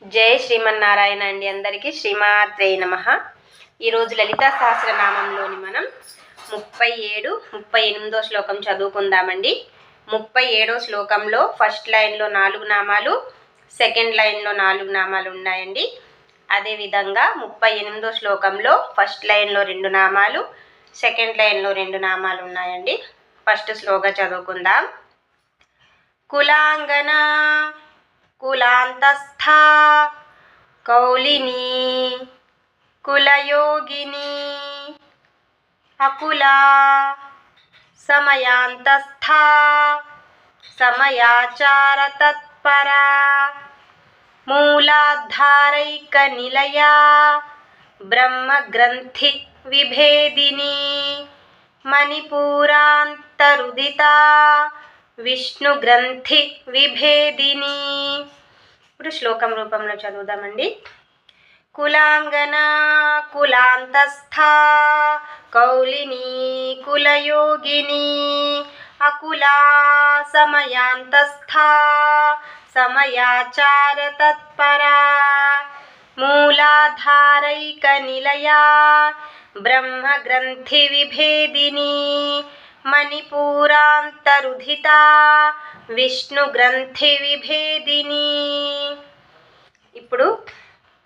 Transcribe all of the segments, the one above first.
జై శ్రీమన్నారాయణ అండి. అందరికీ శ్రీమాత్రే నమః. ఈరోజు లలితా సహస్రనామంలోని మనం 37, 38 శ్లోకం చదువుకుందామండి. 37వ శ్లోకంలో ఫస్ట్ లైన్లో 4 నామాలు, సెకండ్ లైన్లో 4 నామాలు ఉన్నాయండి. అదేవిధంగా 38వ శ్లోకంలో ఫస్ట్ లైన్లో 2 నామాలు, సెకండ్ లైన్లో 2 నామాలు ఉన్నాయండి. ఫస్ట్ శ్లోగా చదువుకుందాం. కులాంగన కులాంతస్థా కౌలిని కులయోగిని అకులా సమయాంతస్థా సమయాచార తత్పరా మూలాధారైక నిలయా బ్రహ్మగ్రంథి విభేదిని మణిపూరాంతరుదితా విష్ణు గ్రంథి విభేదిని. ఇప్పుడు శ్లోకం రూపంలో చదువుదామండి. కులాంగన కులాంతస్థా కౌలిని కులయోగిని అకులా సమయాంతస్థా సమయాచార తత్పరా మూలాధారైక నిలయా బ్రహ్మగ్రంథి విభేదిని మణిపూరాంతరుధితా విష్ణు గ్రంథి విభేదిని. ఇప్పుడు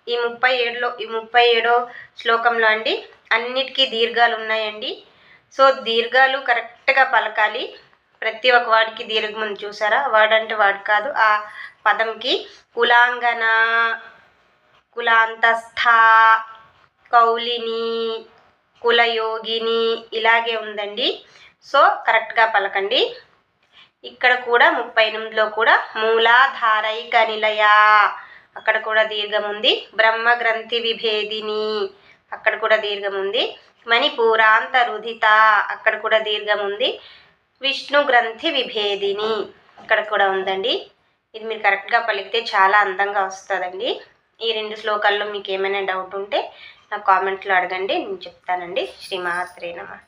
ఈ 37వ శ్లోకంలో అండి అన్నిటికీ దీర్ఘాలు ఉన్నాయండి. సో దీర్ఘాలు కరెక్ట్గా పలకాలి. ప్రతి ఒక్క వాడికి దీర్ఘం ఉంది చూసారా, వాడంటే వాడు కాదు, ఆ పదంకి కులాంగన కులాంతస్థా కౌలిని కులయోగిని ఇలాగే ఉందండి. సో కరెక్ట్గా పలకండి. ఇక్కడ కూడా 38లో కూడా మూలాధారైక నిలయా అక్కడ కూడా దీర్ఘం ఉంది. బ్రహ్మగ్రంథి విభేదిని అక్కడ కూడా దీర్ఘం ఉంది. మణిపూరాంతరుధిత అక్కడ కూడా దీర్ఘం ఉంది. విష్ణు గ్రంథి విభేదిని ఇక్కడ కూడా ఉందండి. ఇది మీరు కరెక్ట్గా పలికితే చాలా అందంగా వస్తుందండి. ఈ 2 శ్లోకాల్లో మీకు ఏమైనా డౌట్ ఉంటే నాకు కామెంట్లో అడగండి, నేను చెప్తానండి. శ్రీమాత్రే నమః.